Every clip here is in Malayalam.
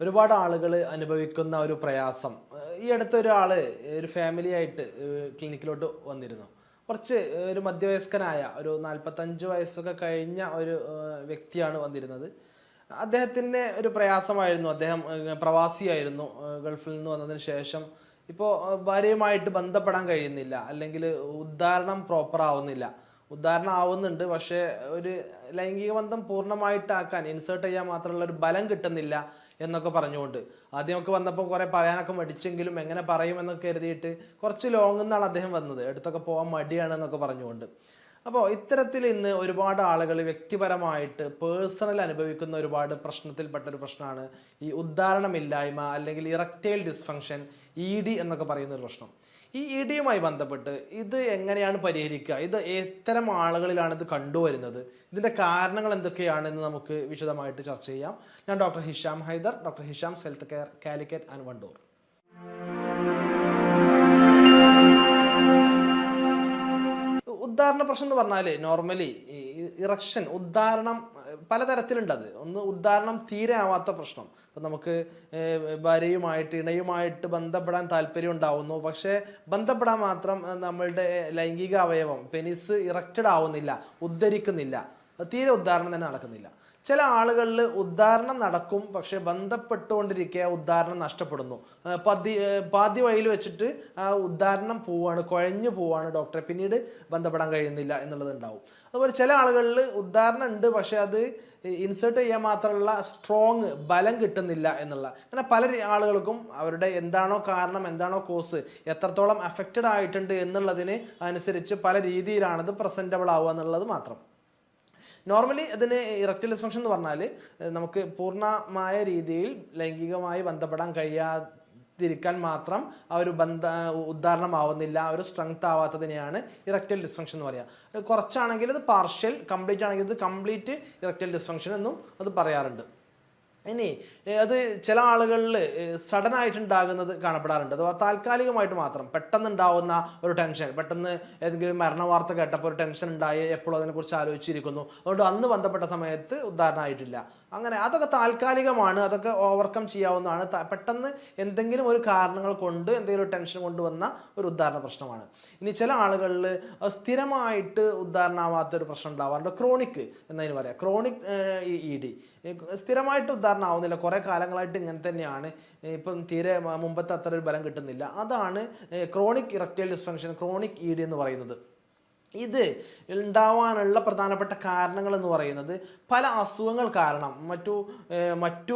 ഒരുപാട് ആളുകൾ അനുഭവിക്കുന്ന ഒരു പ്രയാസം. ഈ അടുത്തൊരാൾ ഒരു ഫാമിലി ആയിട്ട് ക്ലിനിക്കിലോട്ട് വന്നിരുന്നു. കുറച്ച് ഒരു മധ്യവയസ്കനായ ഒരു 45 വയസ്സൊക്കെ കഴിഞ്ഞ ഒരു വ്യക്തിയാണ് വന്നിരുന്നത്. അദ്ദേഹത്തിൻ്റെ ഒരു പ്രയാസമായിരുന്നു. അദ്ദേഹം പ്രവാസിയായിരുന്നു. ഗൾഫിൽ നിന്ന് വന്നതിന് ശേഷം ഇപ്പോൾ ഭാര്യയുമായിട്ട് ബന്ധപ്പെടാൻ കഴിയുന്നില്ല, അല്ലെങ്കിൽ ഉദ്ധാരണം പ്രോപ്പർ ആവുന്നില്ല. ഉദ്ധാരണം ആവുന്നുണ്ട്, പക്ഷേ ഒരു ലൈംഗിക ബന്ധം പൂർണ്ണമായിട്ടാക്കാൻ ഇൻസേർട്ട് ചെയ്യാൻ മാത്രമുള്ള ഒരു ബലം കിട്ടുന്നില്ല എന്നൊക്കെ പറഞ്ഞുകൊണ്ട് ആദ്യമൊക്കെ വന്നപ്പോൾ കുറേ പറയാനൊക്കെ മടിച്ചെങ്കിലും എങ്ങനെ പറയും എന്നൊക്കെ കരുതിയിട്ട് കുറച്ച് ലോങ്ങിൽ നിന്നാണ് അദ്ദേഹം വന്നത്. അടുത്തൊക്കെ പോകാൻ മടിയാണെന്നൊക്കെ പറഞ്ഞുകൊണ്ട്. അപ്പോൾ ഇത്തരത്തിൽ ഇന്ന് ഒരുപാട് ആളുകൾ വ്യക്തിപരമായിട്ട് പേഴ്സണൽ അനുഭവിക്കുന്ന ഒരുപാട് പ്രശ്നത്തിൽപ്പെട്ട ഒരു പ്രശ്നമാണ് ഈ ഉദ്ധാരണമില്ലായ്മ, അല്ലെങ്കിൽ ഇറക്റ്റൈൽ ഡിസ്ഫങ്ഷൻ, ED എന്നൊക്കെ പറയുന്ന ഒരു പ്രശ്നം. ഈ EDയുമായി ബന്ധപ്പെട്ട് ഇത് എങ്ങനെയാണ് പരിഹരിക്കുക, ഇത് എത്തരം ആളുകളിലാണ് ഇത് കണ്ടുവരുന്നത്, ഇതിൻ്റെ കാരണങ്ങൾ എന്തൊക്കെയാണെന്ന് നമുക്ക് വിശദമായിട്ട് ചർച്ച ചെയ്യാം. ഞാൻ doctor Hisham Haider, doctor Hisham's health care, Calicut and Wandoor. ഉദ്ധാരണ പ്രശ്നം എന്ന് പറഞ്ഞാൽ നോർമലി ഇറക്ഷൻ ഉദ്ധാരണം പലതരത്തിലുണ്ട്. അത് ഒന്ന് ഉദ്ധാരണം തീരെ ആവാത്ത പ്രശ്നം. ഇപ്പം നമുക്ക് ഭാര്യയുമായിട്ട് ഇണയുമായിട്ട് ബന്ധപ്പെടാൻ താല്പര്യം ഉണ്ടാവുന്നു, പക്ഷേ ബന്ധപ്പെടാൻ മാത്രം നമ്മളുടെ ലൈംഗിക അവയവം പെനിസ് ഇറക്റ്റഡ് ആവുന്നില്ല, ഉദ്ധരിക്കുന്നില്ല, തീരെ ഉദ്ധാരണം തന്നെ നടക്കുന്നില്ല. ചില ആളുകളിൽ ഉദ്ധാരണം നടക്കും, പക്ഷെ ബന്ധപ്പെട്ടുകൊണ്ടിരിക്കുക ഉദ്ധാരണം നഷ്ടപ്പെടുന്നു. പാതി വഴിയിൽ വെച്ചിട്ട് ആ ഉദ്ധാരണം പോവാണ്, കുഴഞ്ഞു പോവാണ്, ഡോക്ടറെ പിന്നീട് ബന്ധപ്പെടാൻ കഴിയുന്നില്ല എന്നുള്ളത് ഉണ്ടാവും. അതുപോലെ ചില ആളുകളിൽ ഉദ്ധാരണം ഉണ്ട്, പക്ഷെ അത് ഇൻസേർട്ട് ചെയ്യാൻ മാത്രമുള്ള സ്ട്രോങ് ബലം കിട്ടുന്നില്ല എന്നുള്ള. അങ്ങനെ പല ആളുകൾക്കും അവരുടെ എന്താണോ കാരണം, എന്താണോ കോസ്, എത്രത്തോളം അഫക്റ്റഡ് ആയിട്ടുണ്ട് എന്നുള്ളതിന് അനുസരിച്ച് പല രീതിയിലാണത് പ്രസൻറ്റബിൾ ആവുക എന്നുള്ളത് മാത്രം. നോർമലി അതിന് ഇറക്റ്റൈൽ ഡിസ്ഫങ്ഷൻ എന്ന് പറഞ്ഞാൽ നമുക്ക് പൂർണ്ണമായ രീതിയിൽ ലൈംഗികമായി ബന്ധപ്പെടാൻ കഴിയാതിരിക്കാൻ മാത്രം ആ ഒരു ഉദ്ധാരണമാവുന്നില്ല, ഒരു സ്ട്രെങ്ത് ആവാത്തതിനെയാണ് ഇറക്റ്റൈൽ ഡിസ്ഫങ്ഷൻ എന്ന് പറയുക. കുറച്ചാണെങ്കിൽ ഇത് പാർഷ്യൽ, കംപ്ലീറ്റ് ആണെങ്കിൽ ഇത് കംപ്ലീറ്റ് ഇറക്റ്റൈൽ ഡിസ്ഫങ്ഷൻ എന്നും അത് പറയാറുണ്ട്. ഇനി അത് ചില ആളുകളിൽ സഡൻ ആയിട്ടുണ്ടാകുന്നത് കാണപ്പെടാറുണ്ട്. അഥവാ താൽക്കാലികമായിട്ട് മാത്രം പെട്ടെന്ന് ഉണ്ടാവുന്ന ഒരു ടെൻഷൻ, പെട്ടെന്ന് ഏതെങ്കിലും മരണ വാർത്ത കേട്ടപ്പോൾ ഒരു ടെൻഷൻ ഉണ്ടായി, എപ്പോഴും അതിനെക്കുറിച്ച് ആലോചിച്ചിരിക്കുന്നു, അതുകൊണ്ട് അന്ന് ബന്ധപ്പെട്ട സമയത്ത് ഉദ്ധാരണം ആയിട്ടില്ല. അങ്ങനെ അതൊക്കെ താൽക്കാലികമാണ്, അതൊക്കെ ഓവർകം ചെയ്യാവുന്നതാണ്. പെട്ടെന്ന് എന്തെങ്കിലും ഒരു കാരണങ്ങൾ കൊണ്ട് എന്തെങ്കിലും ഒരു ടെൻഷൻ കൊണ്ടുവന്ന ഒരു ഉദ്ധാരണ പ്രശ്നമാണ്. ഇനി ചില ആളുകളിൽ സ്ഥിരമായിട്ട് ഉദ്ധാരണമാവാത്തൊരു പ്രശ്നം ഉണ്ടാവാറുണ്ട്. ക്രോണിക് എന്നതിന് പറയാം. ക്രോണിക് ED സ്ഥിരമായിട്ട് ഉദ്ധാരണം ആവുന്നില്ല, കുറേ കാലങ്ങളായിട്ട് ഇങ്ങനെ തന്നെയാണ്, ഇപ്പം തീരെ മുമ്പത്തെ അത്ര ഒരു ബലം കിട്ടുന്നില്ല. അതാണ് chronic erectile dysfunction, chronic ED എന്ന് പറയുന്നത്. ഇത് ഉണ്ടാവാനുള്ള പ്രധാനപ്പെട്ട കാരണങ്ങൾ എന്ന് പറയുന്നത് പല അസുഖങ്ങൾ കാരണം, മറ്റു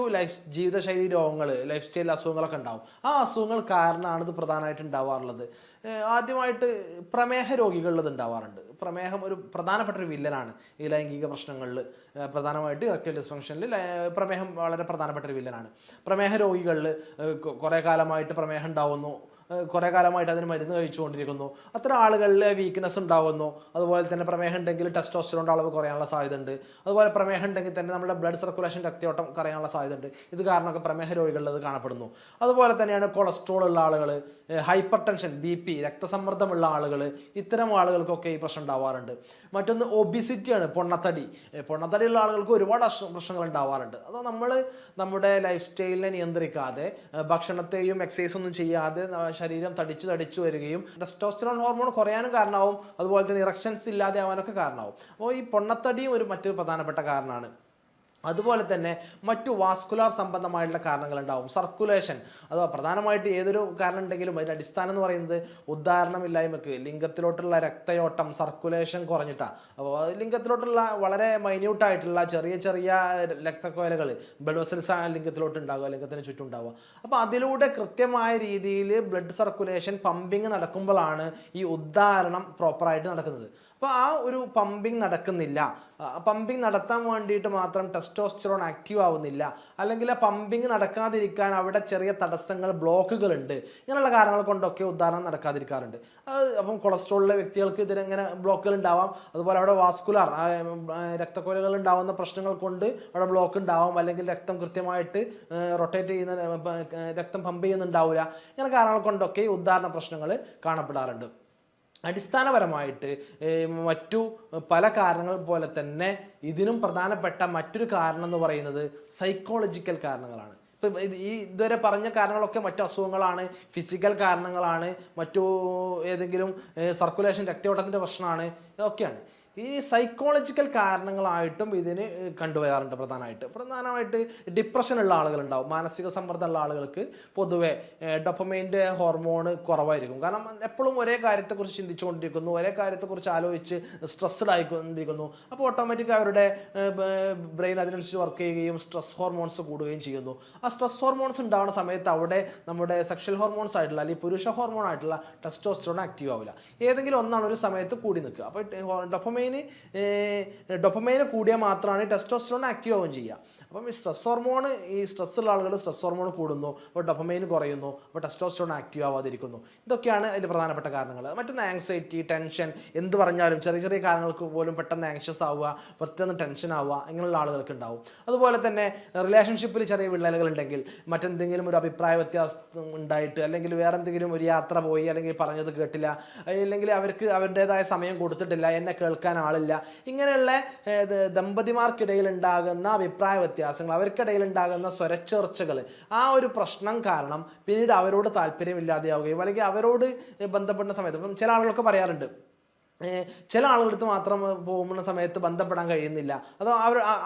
ജീവിതശൈലി രോഗങ്ങൾ, ലൈഫ് സ്റ്റൈൽ അസുഖങ്ങളൊക്കെ ഉണ്ടാവും. ആ അസുഖങ്ങൾ കാരണമാണ് ഇത് പ്രധാനമായിട്ട് ഉണ്ടാവാറുള്ളത്. ആദ്യമായിട്ട് പ്രമേഹ രോഗികളിൽ ഇത് ഉണ്ടാവാറുണ്ട്. പ്രമേഹം ഒരു പ്രധാനപ്പെട്ട ഒരു വില്ലനാണ് ഈ ലൈംഗിക പ്രശ്നങ്ങളിൽ. പ്രധാനമായിട്ട് ഇറക്റ്റൈൽ ഡിസ്ഫങ്ഷനിൽ പ്രമേഹം വളരെ പ്രധാനപ്പെട്ട ഒരു വില്ലനാണ്. പ്രമേഹ രോഗികളിൽ കുറേ കാലമായിട്ട് പ്രമേഹം ഉണ്ടാവുന്നു, കുറേ കാലമായിട്ട് അതിന് മരുന്ന് കഴിച്ചുകൊണ്ടിരിക്കുന്നു, അത്തരം ആളുകളിൽ വീക്ക്നെസ് ഉണ്ടാകുന്നു. അതുപോലെ തന്നെ പ്രമേഹം ഉണ്ടെങ്കിൽ ടെസ്റ്റോസ്റ്ററോണിൻ്റെ അളവ് കുറയാനുള്ള സാധ്യത ഉണ്ട്. അതുപോലെ പ്രമേഹം ഉണ്ടെങ്കിൽ തന്നെ നമ്മുടെ ബ്ലഡ് സർക്കുലേഷൻ, രക്തയോട്ടം കുറയാനുള്ള സാധ്യത ഉണ്ട്. ഇത് കാരണമൊക്കെ പ്രമേഹ രോഗികളിൽ അത് കാണപ്പെടുന്നു. അതുപോലെ തന്നെയാണ് കൊളസ്ട്രോൾ ഉള്ള ആളുകൾ, ഹൈപ്പർ ടെൻഷൻ, BP, രക്തസമ്മർദ്ദമുള്ള ആളുകൾ, ഇത്തരം ആളുകൾക്കൊക്കെ ഈ പ്രശ്നം ഉണ്ടാവാറുണ്ട്. മറ്റൊന്ന് ഒബിസിറ്റിയാണ്, പൊണ്ണത്തടിയുള്ള ആളുകൾക്ക് ഒരുപാട് പ്രശ്നങ്ങൾ ഉണ്ടാവാറുണ്ട്. അത് നമ്മുടെ ലൈഫ് സ്റ്റൈലിനെ നിയന്ത്രിക്കാതെ, ഭക്ഷണത്തെയും എക്സസൈസ് ഒന്നും ചെയ്യാതെ ശരീരം തടിച്ചു വരികയും ടെസ്റ്റോസ്റ്ററോൺ ഹോർമോൺ കുറയാനും കാരണമാവും. അതുപോലെ തന്നെ ഇറക്ഷൻസ് ഇല്ലാതെ ആവാനൊക്കെ കാരണമാവും. അപ്പോൾ ഈ പൊണ്ണത്തടിയും ഒരു മറ്റൊരു പ്രധാനപ്പെട്ട കാരണമാണ്. അതുപോലെ തന്നെ മറ്റു വാസ്കുലാർ സംബന്ധമായിട്ടുള്ള കാരണങ്ങളുണ്ടാവും. സർക്കുലേഷൻ, അഥവാ പ്രധാനമായിട്ട് ഏതൊരു കാരണം ഉണ്ടെങ്കിലും അതിൻ്റെ അടിസ്ഥാനം എന്ന് പറയുന്നത് ഉദ്ധാരണമില്ലായ്മക്ക്, ലിംഗത്തിലോട്ടുള്ള രക്തയോട്ടം, സർക്കുലേഷൻ കുറഞ്ഞിട്ടാണ്. അപ്പോൾ ലിംഗത്തിലോട്ടുള്ള വളരെ മൈന്യൂട്ടായിട്ടുള്ള ചെറിയ രക്തക്കോയലുകൾ, ബ്ലഡ് വെസൽസ് ലിംഗത്തിലോട്ട് ഉണ്ടാവുക, ലിംഗത്തിന് ചുറ്റും ഉണ്ടാവുക. അപ്പോൾ അതിലൂടെ കൃത്യമായ രീതിയിൽ ബ്ലഡ് സർക്കുലേഷൻ, പമ്പിങ് നടക്കുമ്പോഴാണ് ഈ ഉദ്ധാരണം പ്രോപ്പറായിട്ട് നടക്കുന്നത്. അപ്പോൾ ആ ഒരു പമ്പിങ് നടക്കുന്നില്ല. പമ്പിങ് നടത്താൻ വേണ്ടിയിട്ട് മാത്രം ടെസ്റ്റോസ്റ്ററോൺ ആക്റ്റീവ് ആവുന്നില്ല, അല്ലെങ്കിൽ ആ പമ്പിങ് നടക്കാതിരിക്കാൻ അവിടെ ചെറിയ തടസ്സങ്ങൾ, ബ്ലോക്കുകളുണ്ട്. ഇങ്ങനെയുള്ള കാരണങ്ങൾ കൊണ്ടൊക്കെ ഉദ്ധാരണം നടക്കാതിരിക്കാറുണ്ട്. അപ്പം കൊളസ്ട്രോളിലെ വ്യക്തികൾക്ക് ഇതിനെങ്ങനെ ബ്ലോക്കുകൾ ഉണ്ടാവാം. അതുപോലെ അവിടെ വാസ്കുലാർ, രക്തക്കൊലകൾ ഉണ്ടാവുന്ന പ്രശ്നങ്ങൾ കൊണ്ട് അവിടെ ബ്ലോക്ക് ഉണ്ടാവാം, അല്ലെങ്കിൽ രക്തം കൃത്യമായിട്ട് റൊട്ടേറ്റ് ചെയ്യുന്ന, രക്തം പമ്പ് ചെയ്യുന്നുണ്ടാവില്ല. ഇങ്ങനെ കാരണങ്ങൾ കൊണ്ടൊക്കെ ഉദ്ധാരണ പ്രശ്നങ്ങൾ കാണപ്പെടാറുണ്ട്. അടിസ്ഥാനപരമായിട്ട് മറ്റു പല കാരണങ്ങൾ പോലെ തന്നെ ഇതിനും പ്രധാനപ്പെട്ട മറ്റൊരു കാരണം എന്ന് പറയുന്നത് സൈക്കോളജിക്കൽ കാരണങ്ങളാണ്. ഇപ്പം ഇതുവരെ പറഞ്ഞ കാരണങ്ങളൊക്കെ മറ്റു അസുഖങ്ങളാണ്, ഫിസിക്കൽ കാരണങ്ങളാണ്, മറ്റു ഏതെങ്കിലും സർക്കുലേഷൻ രക്തയോട്ടത്തിൻ്റെ പ്രശ്നമാണ്, ഇതൊക്കെയാണ്. ഈ സൈക്കോളജിക്കൽ കാരണങ്ങളായിട്ടും ഇതിന് കണ്ടുവരാറുണ്ട്. പ്രധാനമായിട്ട് ഡിപ്രഷനുള്ള ആളുകളുണ്ടാവും. മാനസിക സമ്മർദ്ദമുള്ള ആളുകൾക്ക് പൊതുവെ ഡോപ്പമൈൻ്റെ ഹോർമോൺ കുറവായിരിക്കും. കാരണം എപ്പോഴും ഒരേ കാര്യത്തെക്കുറിച്ച് ചിന്തിച്ചുകൊണ്ടിരിക്കുന്നു, ഒരേ കാര്യത്തെക്കുറിച്ച് ആലോചിച്ച് സ്ട്രെസ്ഡ് ആയിക്കൊണ്ടിരിക്കുന്നു. അപ്പോൾ ഓട്ടോമാറ്റിക് അവരുടെ ബ്രെയിൻ അതിനനുസരിച്ച് വർക്ക് ചെയ്യുകയും സ്ട്രെസ് ഹോർമോൺസ് കൂടുകയും ചെയ്യുന്നു. ആ സ്ട്രെസ് ഹോർമോൺസ് ഉണ്ടാകുന്ന സമയത്ത് അവിടെ നമ്മുടെ സെക്ഷൽ ഹോർമോൺസ് ആയിട്ടുള്ള അല്ലെങ്കിൽ പുരുഷ ഹോർമോൺ ആയിട്ടുള്ള ടെസ്റ്റോസ്റ്ററോൺ ആക്റ്റീവ് ആവില്ല. ഏതെങ്കിലും ഒന്നാണ് ഒരു സമയത്ത് കൂടി നിൽക്കുക. അപ്പോൾ ഡൊപ്പമൈന് കൂടിയാൽ മാത്രമാണ് ടെസ്റ്റോസ്റ്ററോൺ ആക്റ്റീവ് ആവുകയും ചെയ്യുക. അപ്പം ഈ സ്ട്രെസ് ഹോർമോൺ, ഈ സ്ട്രെസ് ഉള്ള ആളുകൾ സ്ട്രെസ് ഹോർമോൺ കൂടുന്നു, അപ്പോൾ ഡൊപ്പമൈൻ കുറയുന്നു, അപ്പോൾ ടെസ്റ്റോസ്റ്ററോൺ ആക്റ്റീവ് ആവാതിരിക്കുന്നു. ഇതൊക്കെയാണ് അതിൻ്റെ പ്രധാനപ്പെട്ട കാരണങ്ങൾ. മറ്റൊന്ന് ആങ്സൈറ്റി, ടെൻഷൻ, എന്ത് പറഞ്ഞാലും ചെറിയ ചെറിയ കാര്യങ്ങൾക്ക് പോലും പെട്ടെന്ന് ആങ്ഷ്യസ് ആവുക, പെട്ടെന്ന് ടെൻഷൻ ആവുക, അങ്ങനെയുള്ള ആളുകൾക്ക് ഉണ്ടാവും. അതുപോലെ തന്നെ റിലേഷൻഷിപ്പിൽ ചെറിയ വിള്ളലുകൾ ഉണ്ടെങ്കിൽ, മറ്റെന്തെങ്കിലും ഒരു അഭിപ്രായ വ്യത്യാസം ഉണ്ടായിട്ട്, അല്ലെങ്കിൽ വേറെ എന്തെങ്കിലും ഒരു യാത്ര പോയി, അല്ലെങ്കിൽ പറഞ്ഞത് കേട്ടില്ല, അല്ലെങ്കിൽ അവർക്ക് അവരുടേതായ സമയം കൊടുത്തിട്ടില്ല, എന്നെ കേൾക്കാൻ ആളില്ല, ഇങ്ങനെയുള്ള ദമ്പതിമാർക്കിടയിൽ ഉണ്ടാകുന്ന അഭിപ്രായ വ്യത്യാസങ്ങൾ, അവർക്കിടയിൽ ഉണ്ടാകുന്ന സ്വരച്ചേർച്ചകൾ, ആ ഒരു പ്രശ്നം കാരണം പിന്നീട് അവരോട് താല്പര്യമില്ലാതെയാവുകയും അല്ലെങ്കിൽ അവരോട് ബന്ധപ്പെടുന്ന സമയത്ത് ഇപ്പം ചില ആളുകളൊക്കെ പറയാറുണ്ട്, ചില ആളുകളടുത്ത് മാത്രം പോകുന്ന സമയത്ത് ബന്ധപ്പെടാൻ കഴിയുന്നില്ല. അതോ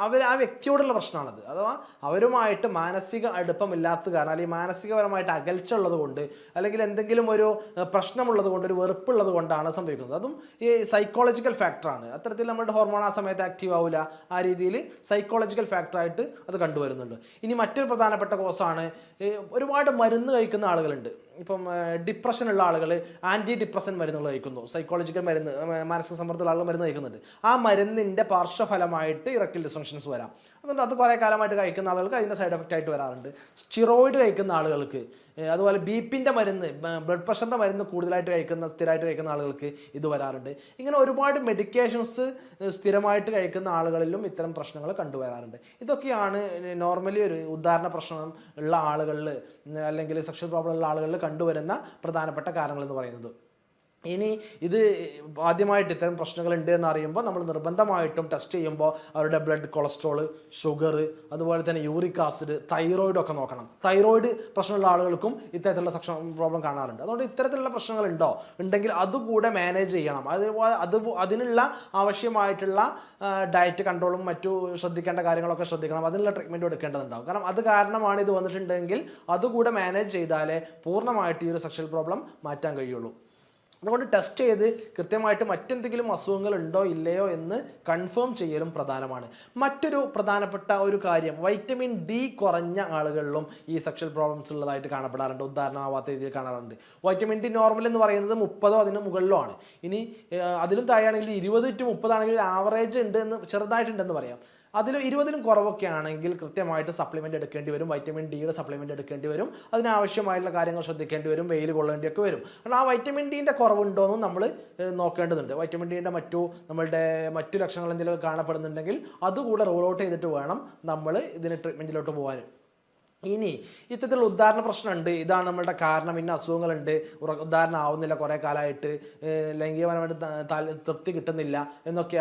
അവർ ആ വ്യക്തിയോടുള്ള പ്രശ്നമാണത്. അഥവാ അവരുമായിട്ട് മാനസിക അടുപ്പമില്ലാത്ത കാരണം, അല്ലെങ്കിൽ മാനസികപരമായിട്ട് അകൽച്ച ഉള്ളത് കൊണ്ട്, അല്ലെങ്കിൽ എന്തെങ്കിലും ഒരു പ്രശ്നമുള്ളത് കൊണ്ട്, ഒരു വെറുപ്പുള്ളത് കൊണ്ടാണ് സംഭവിക്കുന്നത്. അതും ഈ സൈക്കോളജിക്കൽ ഫാക്ടറാണ്. അത്തരത്തിൽ നമ്മുടെ ഹോർമോൺ ആ സമയത്ത് ആക്റ്റീവ് ആവില്ല. ആ രീതിയിൽ സൈക്കോളജിക്കൽ ഫാക്ടറായിട്ട് അത് കണ്ടുവരുന്നുണ്ട്. ഇനി മറ്റൊരു പ്രധാനപ്പെട്ട കോസാണ്, ഒരുപാട് മരുന്ന് കഴിക്കുന്ന ആളുകളുണ്ട്. ഇപ്പം ഡിപ്രഷനുള്ള ആളുകൾ ആൻറ്റി ഡിപ്രസൻ മരുന്നുകൾ കഴിക്കുന്നു, സൈക്കോളജിക്കൽ മരുന്ന്, മാനസിക സമ്മർദ്ദമുള്ള ആളുകൾ മരുന്ന് കഴിക്കുന്നുണ്ട്. ആ മരുന്നിൻ്റെ പാർശ്വഫലമായിട്ട് ഇറക്ടൈൽ ഡിസ്ഫങ്ഷൻസ് വരാം. അതുകൊണ്ട് അത് കുറേ കാലമായിട്ട് കഴിക്കുന്ന ആളുകൾക്ക് അതിൻ്റെ സൈഡ് എഫക്റ്റ് ആയിട്ട് വരാറുണ്ട്. സ്റ്റിറോയിഡ് കഴിക്കുന്ന ആളുകൾക്ക്, അതുപോലെ ബിപിൻ്റെ മരുന്ന്, ബ്ലഡ് പ്രഷറിൻ്റെ മരുന്ന് കൂടുതലായിട്ട് സ്ഥിരമായിട്ട് കഴിക്കുന്ന ആളുകൾക്ക് ഇത് വരാറുണ്ട്. ഇങ്ങനെ ഒരുപാട് മെഡിക്കേഷൻസ് സ്ഥിരമായിട്ട് കഴിക്കുന്ന ആളുകളിലും ഇത്തരം പ്രശ്നങ്ങൾ കണ്ടുവരാറുണ്ട്. ഇതൊക്കെയാണ് നോർമലി ഒരു ഉദാഹരണ പ്രശ്നം ഉള്ള ആളുകളിൽ, അല്ലെങ്കിൽ സെക്ഷൽ പ്രോബ്ലം ഉള്ള ആളുകളിൽ കണ്ടുവരുന്ന പ്രധാനപ്പെട്ട കാരണങ്ങൾ എന്ന് പറയുന്നത്. ഇനി ഇത് ആദ്യമായിട്ട് ഇത്തരം പ്രശ്നങ്ങൾ ഉണ്ട് എന്ന് അറിയുമ്പോൾ നമ്മൾ നിർബന്ധമായിട്ടും ടെസ്റ്റ് ചെയ്യുമ്പോൾ അവരുടെ ബ്ലഡ് കൊളസ്ട്രോൾ, ഷുഗർ, അതുപോലെ തന്നെ യൂറിക് ആസിഡ്, തൈറോയിഡ് ഒക്കെ നോക്കണം. തൈറോയിഡ് പ്രശ്നമുള്ള ആളുകൾക്കും ഇത്തരത്തിലുള്ള സെക്ഷൻ പ്രോബ്ലം കാണാറുണ്ട്. അതുകൊണ്ട് ഇത്തരത്തിലുള്ള പ്രശ്നങ്ങൾ ഉണ്ടെങ്കിൽ അതുകൂടെ മാനേജ് ചെയ്യണം. അതിനുള്ള ആവശ്യമായിട്ടുള്ള ഡയറ്റ് കൺട്രോളും മറ്റു ശ്രദ്ധിക്കേണ്ട കാര്യങ്ങളൊക്കെ ശ്രദ്ധിക്കണം. അതിനുള്ള ട്രീറ്റ്മെൻറ്റ് എടുക്കേണ്ടതുണ്ടാവും. കാരണം അത് കാരണമാണ് ഇത് വന്നിട്ടുണ്ടെങ്കിൽ അതുകൂടെ മാനേജ് ചെയ്താലേ പൂർണ്ണമായിട്ട് ഈ ഒരു സെക്ഷൽ പ്രോബ്ലം മാറ്റാൻ കഴിയുള്ളൂ. അതുകൊണ്ട് ടെസ്റ്റ് ചെയ്ത് കൃത്യമായിട്ട് മറ്റെന്തെങ്കിലും അസുഖങ്ങൾ ഉണ്ടോ ഇല്ലയോ എന്ന് കൺഫേം ചെയ്യലും പ്രധാനമാണ്. മറ്റൊരു പ്രധാനപ്പെട്ട ഒരു കാര്യം, വൈറ്റമിൻ ഡി കുറഞ്ഞ ആളുകളിലും ഈ സെക്ഷൽ പ്രോബ്ലംസ് ഉള്ളതായിട്ട് കാണപ്പെടാറുണ്ട്, ഉദാഹരണമാവാത്ത രീതിയിൽ കാണാറുണ്ട്. വൈറ്റമിൻ ഡി നോർമൽ എന്ന് പറയുന്നത് 30 അതിന് മുകളിലോ ആണ്. ഇനി അതിലും താഴെയാണെങ്കിൽ 20 to 30 ആണെങ്കിൽ ആവറേജ് ഉണ്ട് എന്ന്, ചെറുതായിട്ടുണ്ടെന്ന് പറയാം. അതിൽ 20 കുറവൊക്കെ ആണെങ്കിൽ കൃത്യമായിട്ട് സപ്ലിമെൻ്റ് എടുക്കേണ്ടി വരും, വൈറ്റമിൻ ഡിയുടെ സപ്ലിമെൻ്റ് എടുക്കേണ്ടി വരും. അതിനാവശ്യമായിട്ടുള്ള കാര്യങ്ങൾ ശ്രദ്ധിക്കേണ്ടി വരും, വെയിൽ കൊള്ളേണ്ടിയൊക്കെ വരും. കാരണം ആ വൈറ്റമിൻ ഡിൻ്റെ കുറവുണ്ടോയെന്നും നമ്മൾ നോക്കേണ്ടതുണ്ട്. വൈറ്റമിൻ ഡിയുടെ മറ്റു ലക്ഷണങ്ങൾ എന്തെങ്കിലും കാണപ്പെടുന്നുണ്ടെങ്കിൽ അതുകൂടെ റൂൾ ഔട്ട് ചെയ്തിട്ട് വേണം നമ്മൾ ഇതിന് ട്രീറ്റ്മെൻറ്റിലോട്ട് പോകാൻ. ഇനി ഇത്തരത്തിലുള്ള ഉദാഹരണ പ്രശ്നമുണ്ട്, ഇതാണ് നമ്മളുടെ കാരണം, ഇന്ന അസുഖങ്ങളുണ്ട്, ഉദാഹരണം ആവുന്നില്ല, കുറേ കാലമായിട്ട് ലൈംഗികപരമായിട്ട് തൃപ്തി കിട്ടുന്നില്ല എന്നൊക്കെ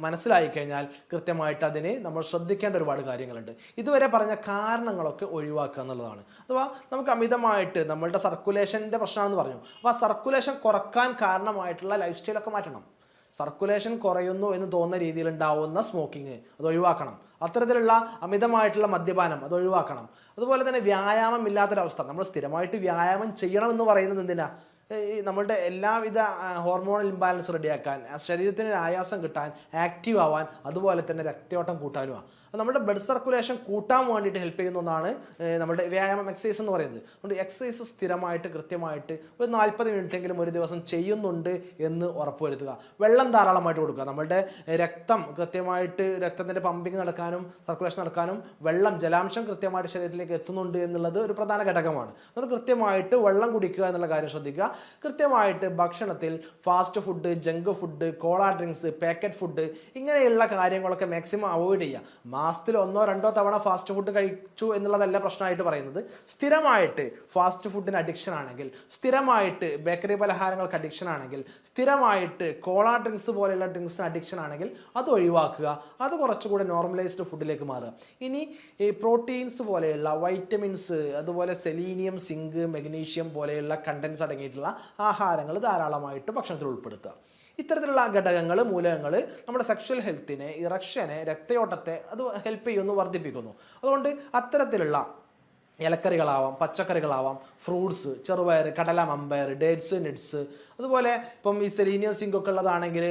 മനസ്സിലായി കഴിഞ്ഞാൽ കൃത്യമായിട്ട് അതിന് നമ്മൾ ശ്രദ്ധിക്കേണ്ട ഒരുപാട് കാര്യങ്ങളുണ്ട്. ഇതുവരെ പറഞ്ഞ കാരണങ്ങളൊക്കെ ഒഴിവാക്കുക എന്നുള്ളതാണ്. അഥവാ നമുക്ക് അമിതമായിട്ട് നമ്മളുടെ സർക്കുലേഷൻ്റെ പ്രശ്നമാണെന്ന് പറഞ്ഞു. അപ്പോൾ ആ സർക്കുലേഷൻ കുറക്കാൻ കാരണമായിട്ടുള്ള ലൈഫ് സ്റ്റൈലൊക്കെ മാറ്റണം. സർക്കുലേഷൻ കുറയുന്നു എന്ന് തോന്നുന്ന രീതിയിൽ ഉണ്ടാവുന്ന സ്മോക്കിങ് അത് ഒഴിവാക്കണം. അത്തരത്തിലുള്ള അമിതമായിട്ടുള്ള മദ്യപാനം അത് ഒഴിവാക്കണം. അതുപോലെ തന്നെ വ്യായാമം ഇല്ലാത്തൊരവസ്ഥ, നമ്മൾ സ്ഥിരമായിട്ട് വ്യായാമം ചെയ്യണമെന്ന് പറയുന്നത് എന്തിനാ? നമ്മളുടെ എല്ലാവിധ ഹോർമോണൽ ഇംബാലൻസ് റെഡിയാക്കാൻ, ശരീരത്തിന് ആയാസം കിട്ടാൻ, ആക്റ്റീവ് ആവാൻ, അതുപോലെ തന്നെ രക്തയോട്ടം കൂട്ടാനുമാണ്. അപ്പോൾ നമ്മുടെ ബ്ലഡ് സർക്കുലേഷൻ കൂട്ടാൻ വേണ്ടിയിട്ട് ഹെൽപ്പ് ചെയ്യുന്ന ഒന്നാണ് നമ്മുടെ വ്യായാമം, എക്സസൈസ് എന്ന് പറയുന്നത്. അതുകൊണ്ട് എക്സസൈസ് സ്ഥിരമായിട്ട് കൃത്യമായിട്ട് ഒരു 40 മിനിറ്റെങ്കിലും ഒരു ദിവസം ചെയ്യുന്നുണ്ട് എന്ന് ഉറപ്പുവരുത്തുക. വെള്ളം ധാരാളമായിട്ട് കൊടുക്കുക. നമ്മളുടെ കൃത്യമായിട്ട് രക്തത്തിൻ്റെ പമ്പിങ് നടക്കാനും സർക്കുലേഷൻ നടക്കാനും ജലാംശം കൃത്യമായിട്ട് ശരീരത്തിലേക്ക് എത്തുന്നുണ്ട് എന്നുള്ളത് ഒരു പ്രധാന ഘടകമാണ്. അതുകൊണ്ട് കൃത്യമായിട്ട് വെള്ളം കുടിക്കുക എന്നുള്ള കാര്യം ശ്രദ്ധിക്കുക. കൃത്യമായിട്ട് ഭക്ഷണത്തിൽ ഫാസ്റ്റ് ഫുഡ്, ജങ്ക് ഫുഡ്, കോള ഡ്രിങ്ക്സ്, പാക്കറ്റ് ഫുഡ് ഇങ്ങനെയുള്ള കാര്യങ്ങളൊക്കെ മാക്സിമം അവോയ്ഡ് ചെയ്യുക. മാസത്തിൽ 1-2 തവണ ഫാസ്റ്റ് ഫുഡ് കഴിച്ചു എന്നുള്ളതല്ല പ്രശ്നമായിട്ട് പറയുന്നത്. സ്ഥിരമായിട്ട് ഫാസ്റ്റ് ഫുഡിന് അഡിക്ഷൻ ആണെങ്കിൽ, സ്ഥിരമായിട്ട് ബേക്കറി പലഹാരങ്ങൾക്ക് അഡിക്ഷൻ ആണെങ്കിൽ, സ്ഥിരമായിട്ട് കോള ഡ്രിങ്ക്സ് പോലെയുള്ള ഡ്രിങ്ക്സിന് അഡിക്ഷൻ ആണെങ്കിൽ അത് ഒഴിവാക്കുക. അത് കുറച്ചുകൂടെ നോർമലൈസ്ഡ് ഫുഡിലേക്ക് മാറുക. ഇനി ഈ പ്രോട്ടീൻസ് പോലെയുള്ള വൈറ്റമിൻസ്, അതുപോലെ സെലീനിയം, സിങ്ക്, മെഗ്നീഷ്യം പോലെയുള്ള കണ്ടൻസ് അടങ്ങിയിട്ടുള്ള ആഹാരങ്ങൾ ധാരാളമായിട്ട് ഭക്ഷണത്തിൽ ഉൾപ്പെടുത്തുക. ഇത്തരത്തിലുള്ള ഘടകങ്ങൾ, മൂലകങ്ങൾ നമ്മുടെ സെക്ഷൽ ഹെൽത്തിനെ, ഇറക്ഷനെ, രക്തയോട്ടത്തെ അത് ഹെൽപ്പ് ചെയ്യുന്നു, വർദ്ധിപ്പിക്കുന്നു. അതുകൊണ്ട് അത്തരത്തിലുള്ള ഇലക്കറികളാവാം, പച്ചക്കറികളാവാം, ഫ്രൂട്ട്സ്, ചെറുപയർ, കടല, മമ്പയർ, ഡേറ്റ്സ്, നട്ട്സ്, അതുപോലെ ഇപ്പം ഈ സെലീനിയം സിങ്കൊക്കെ ഉള്ളതാണെങ്കിൽ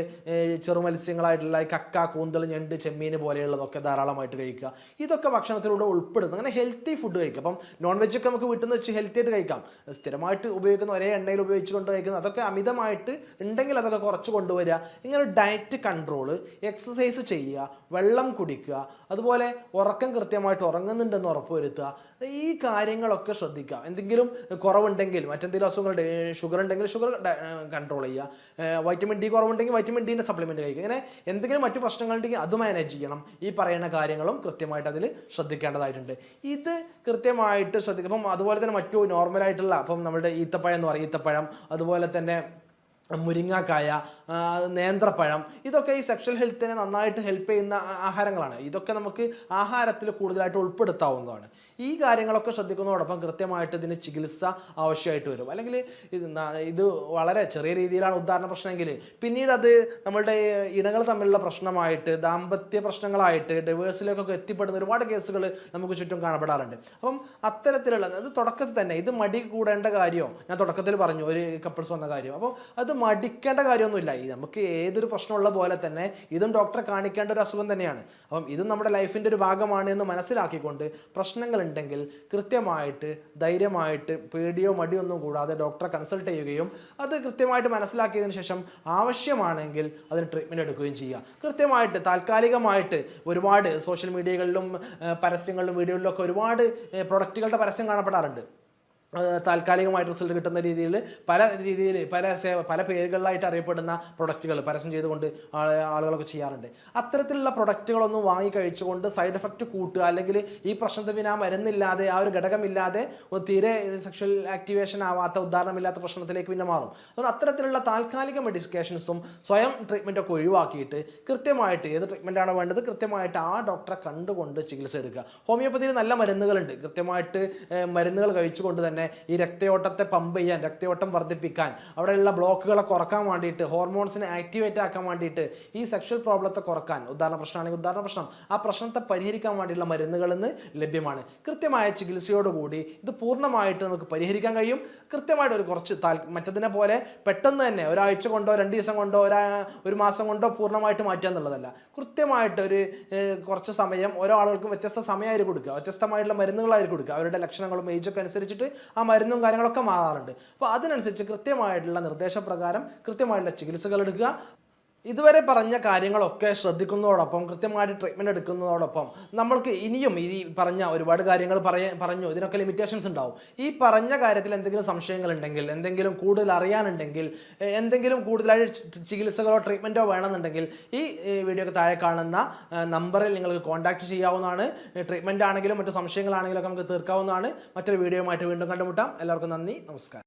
ചെറുമത്സ്യങ്ങളായിട്ടുള്ള കക്ക, കൂന്തൽ, ഞണ്ട്, ചെമ്മീൻ പോലെയുള്ളതൊക്കെ ധാരാളമായിട്ട് കഴിക്കുക. ഇതൊക്കെ ഭക്ഷണത്തിലൂടെ ഉൾപ്പെടുന്നു. അങ്ങനെ ഹെൽത്തി ഫുഡ് കഴിക്കുക. അപ്പം നോൺ വെജൊക്കെ നമുക്ക് വീട്ടിൽ നിന്ന് വെച്ച് ഹെൽത്തി ആയിട്ട് കഴിക്കാം. സ്ഥിരമായിട്ട് ഉപയോഗിക്കുന്ന ഒരേ എണ്ണയിൽ ഉപയോഗിച്ചുകൊണ്ട് കഴിക്കുന്നത് അതൊക്കെ അമിതമായിട്ട് ഉണ്ടെങ്കിൽ അതൊക്കെ കുറച്ച് കൊണ്ടുവരിക. ഇങ്ങനെ ഡയറ്റ് കൺട്രോൾ, എക്സസൈസ് ചെയ്യുക, വെള്ളം കുടിക്കുക, അതുപോലെ ഉറക്കം കൃത്യമായിട്ട് ഉറങ്ങുന്നുണ്ടെന്ന് ഉറപ്പുവരുത്തുക. ഈ കാര്യങ്ങളൊക്കെ ശ്രദ്ധിക്കുക. എന്തെങ്കിലും കുറവുണ്ടെങ്കിൽ, മറ്റെന്തെങ്കിലും അസുഖങ്ങൾ, ഷുഗർ ഉണ്ടെങ്കിൽ ഷുഗർ കൺട്രോൾ ചെയ്യുക, വൈറ്റമിൻ ഡി കുറവുണ്ടെങ്കിൽ വൈറ്റമിൻ ഡിൻ്റെ സപ്ലിമെൻറ്റ് കഴിക്കുക. ഇങ്ങനെ എന്തെങ്കിലും മറ്റു പ്രശ്നങ്ങളുണ്ടെങ്കിൽ അത് മാനേജ് ചെയ്യണം. ഈ പറയുന്ന കാര്യങ്ങളും കൃത്യമായിട്ട് അതിൽ ശ്രദ്ധിക്കേണ്ടതായിട്ടുണ്ട്. ഇത് കൃത്യമായിട്ട് ശ്രദ്ധിക്കും. അപ്പം അതുപോലെ തന്നെ മറ്റു നോർമലായിട്ടുള്ള, അപ്പം നമ്മുടെ ഈത്തപ്പഴം എന്ന് പറയും, ഈത്തപ്പഴം, അതുപോലെ തന്നെ മുരിങ്ങാക്കായ, നേന്ത്രപ്പഴം, ഇതൊക്കെ ഈ സെക്ഷൽ ഹെൽത്തിനെ നന്നായിട്ട് ഹെൽപ്പ് ചെയ്യുന്ന ആഹാരങ്ങളാണ്. ഇതൊക്കെ നമുക്ക് ആഹാരത്തിൽ കൂടുതലായിട്ട് ഉൾപ്പെടുത്താവുന്നതാണ്. ഈ കാര്യങ്ങളൊക്കെ ശ്രദ്ധിക്കുന്നതോടൊപ്പം കൃത്യമായിട്ട് ഇതിന് ചികിത്സ ആവശ്യമായിട്ട് വരും. അല്ലെങ്കിൽ ഇത് വളരെ ചെറിയ രീതിയിലാണ് ഉദാഹരണ പ്രശ്നമെങ്കിൽ പിന്നീട് അത് നമ്മളുടെ ഇണകൾ തമ്മിലുള്ള പ്രശ്നമായിട്ട്, ദാമ്പത്യ പ്രശ്നങ്ങളായിട്ട്, ഡിവേഴ്സിലേക്കൊക്കെ എത്തിപ്പെടുന്ന ഒരുപാട് കേസുകൾ നമുക്ക് ചുറ്റും കാണപ്പെടാറുണ്ട്. അപ്പം അത്തരത്തിലുള്ള അത് തുടക്കത്തിൽ തന്നെ ഇത് മടി കൂടേണ്ട കാര്യമോ, ഞാൻ തുടക്കത്തിൽ പറഞ്ഞു ഒരു കപ്പിൾസ് വന്ന കാര്യം. അപ്പോൾ അത് മടിക്കേണ്ട കാര്യമൊന്നുമില്ല. ഈ നമുക്ക് ഏതൊരു പ്രശ്നമുള്ള പോലെ തന്നെ ഇതും ഡോക്ടറെ കാണിക്കേണ്ട ഒരു അസുഖം തന്നെയാണ്. അപ്പം ഇതും നമ്മുടെ ലൈഫിൻ്റെ ഒരു ഭാഗമാണ് എന്ന് മനസ്സിലാക്കിക്കൊണ്ട് പ്രശ്നങ്ങൾ ഉണ്ടെങ്കിൽ കൃത്യമായിട്ട് ധൈര്യമായിട്ട് പേടിയോ മടിയോ ഒന്നും കൂടാതെ ഡോക്ടറെ കൺസൾട്ട് ചെയ്യുകയും അത് കൃത്യമായിട്ട് മനസ്സിലാക്കിയതിന് ശേഷം ആവശ്യമാണെങ്കിൽ അതിന് ട്രീറ്റ്മെൻറ്റ് എടുക്കുകയും ചെയ്യുക. കൃത്യമായിട്ട് താൽക്കാലികമായിട്ട് ഒരുപാട് സോഷ്യൽ മീഡിയകളിലും പരസ്യങ്ങളിലും വീഡിയോകളിലൊക്കെ ഒരുപാട് പ്രൊഡക്റ്റുകളുടെ പരസ്യം കാണപ്പെടാറുണ്ട്. താൽക്കാലികമായിട്ട് റിസൾട്ട് കിട്ടുന്ന രീതിയിൽ പല പേരുകളിലായിട്ട് അറിയപ്പെടുന്ന പ്രൊഡക്റ്റുകൾ പരസ്യം ചെയ്തുകൊണ്ട് ആളുകളൊക്കെ ചെയ്യാറുണ്ട്. അത്തരത്തിലുള്ള പ്രൊഡക്റ്റുകളൊന്നും വാങ്ങി കഴിച്ചുകൊണ്ട് സൈഡ് എഫക്റ്റ് കൂട്ടുക, അല്ലെങ്കിൽ ഈ പ്രശ്നത്തിന് പിന്നെ ആ മരുന്നില്ലാതെ, ആ ഒരു ഘടകമില്ലാതെ തീരെ സെക്ഷൽ ആക്ടിവേഷൻ ആവാത്ത, ഉദാഹരണമില്ലാത്ത പ്രശ്നത്തിലേക്ക് പിന്നെ മാറും. അതുകൊണ്ട് അത്തരത്തിലുള്ള താൽക്കാലിക മെഡിക്കേഷൻസും സ്വയം ട്രീറ്റ്മെൻറ്റൊക്കെ ഒഴിവാക്കിയിട്ട് കൃത്യമായിട്ട് ഏത് ട്രീറ്റ്മെൻറ്റാണോ വേണ്ടത് കൃത്യമായിട്ട് ആ ഡോക്ടറെ കണ്ടുകൊണ്ട് ചികിത്സ എടുക്കുക. ഹോമിയോപ്പതിയിൽ നല്ല മരുന്നുകളുണ്ട്. കൃത്യമായിട്ട് മരുന്നുകൾ കഴിച്ചുകൊണ്ട് തന്നെ ഈ രക്തയോട്ടത്തെ പമ്പ് ചെയ്യാൻ, രക്തയോട്ടം വർദ്ധിപ്പിക്കാൻ, അവിടെയുള്ള ബ്ലോക്കുകളെ കുറക്കാൻ വേണ്ടിയിട്ട്, ഹോർമോൺസിനെ ആക്ടിവേറ്റ് ആക്കാൻ വേണ്ടിയിട്ട്, ഈ സെക്ഷൽ പ്രോബ്ലത്തെ കുറക്കാൻ, ഉദാഹരണ പ്രശ്നമാണെങ്കിൽ ഉദാഹരണ പ്രശ്നം, ആ പ്രശ്നത്തെ പരിഹരിക്കാൻ വേണ്ടിയുള്ള മരുന്നുകൾ ഇന്ന് ലഭ്യമാണ്. കൃത്യമായ ചികിത്സയോടുകൂടി ഇത് പൂർണ്ണമായിട്ട് നമുക്ക് പരിഹരിക്കാൻ കഴിയും. കൃത്യമായിട്ട് ഒരു കുറച്ച് മറ്റതിനെ പോലെ പെട്ടെന്ന് തന്നെ ഒരാഴ്ച കൊണ്ടോ 2 ദിവസം കൊണ്ടോ ഒരു മാസം കൊണ്ടോ പൂർണ്ണമായിട്ട് മാറ്റുക എന്നുള്ളതല്ല. കൃത്യമായിട്ട് ഒരു കുറച്ച് സമയം ഓരോ ആളുകൾക്കും വ്യത്യസ്ത സമയമായിട്ട് കൊടുക്കുക, വ്യത്യസ്തമായിട്ടുള്ള മരുന്നുകളായിട്ട് കൊടുക്കുക. അവരുടെ ലക്ഷണങ്ങളും ഏജൊക്കെ അനുസരിച്ചിട്ട് ആ മരുന്നും കാര്യങ്ങളൊക്കെ മാറാറുണ്ട്. അപ്പോൾ അതിനനുസരിച്ച് കൃത്യമായിട്ടുള്ള നിർദ്ദേശപ്രകാരം കൃത്യമായിട്ടുള്ള ചികിത്സകൾ എടുക്കുക. ഇതുവരെ പറഞ്ഞ കാര്യങ്ങളൊക്കെ ശ്രദ്ധിക്കുന്നതോടൊപ്പം കൃത്യമായിട്ട് ട്രീറ്റ്മെൻറ്റ് എടുക്കുന്നതോടൊപ്പം നമ്മൾക്ക് ഇനിയും ഈ പറഞ്ഞ ഒരുപാട് കാര്യങ്ങൾ പറഞ്ഞു, ഇതിനൊക്കെ ലിമിറ്റേഷൻസ് ഉണ്ടാവും. ഈ പറഞ്ഞ കാര്യത്തിൽ എന്തെങ്കിലും സംശയങ്ങളുണ്ടെങ്കിൽ, എന്തെങ്കിലും കൂടുതൽ അറിയാനുണ്ടെങ്കിൽ, എന്തെങ്കിലും കൂടുതലായിട്ട് ചികിത്സകളോ ട്രീറ്റ്മെൻറ്റോ വേണമെന്നുണ്ടെങ്കിൽ ഈ വീഡിയോക്ക് താഴെ കാണുന്ന നമ്പറിൽ നിങ്ങൾക്ക് കോൺടാക്റ്റ് ചെയ്യാവുന്നതാണ്. ട്രീറ്റ്മെൻറ്റ് ആണെങ്കിലും മറ്റു സംശയങ്ങളാണെങ്കിലും ഒക്കെ നമുക്ക് തീർക്കാവുന്നതാണ്. മറ്റൊരു വീഡിയോയുമായിട്ട് വീണ്ടും കണ്ടുമുട്ടാം. എല്ലാവർക്കും നന്ദി, നമസ്കാരം.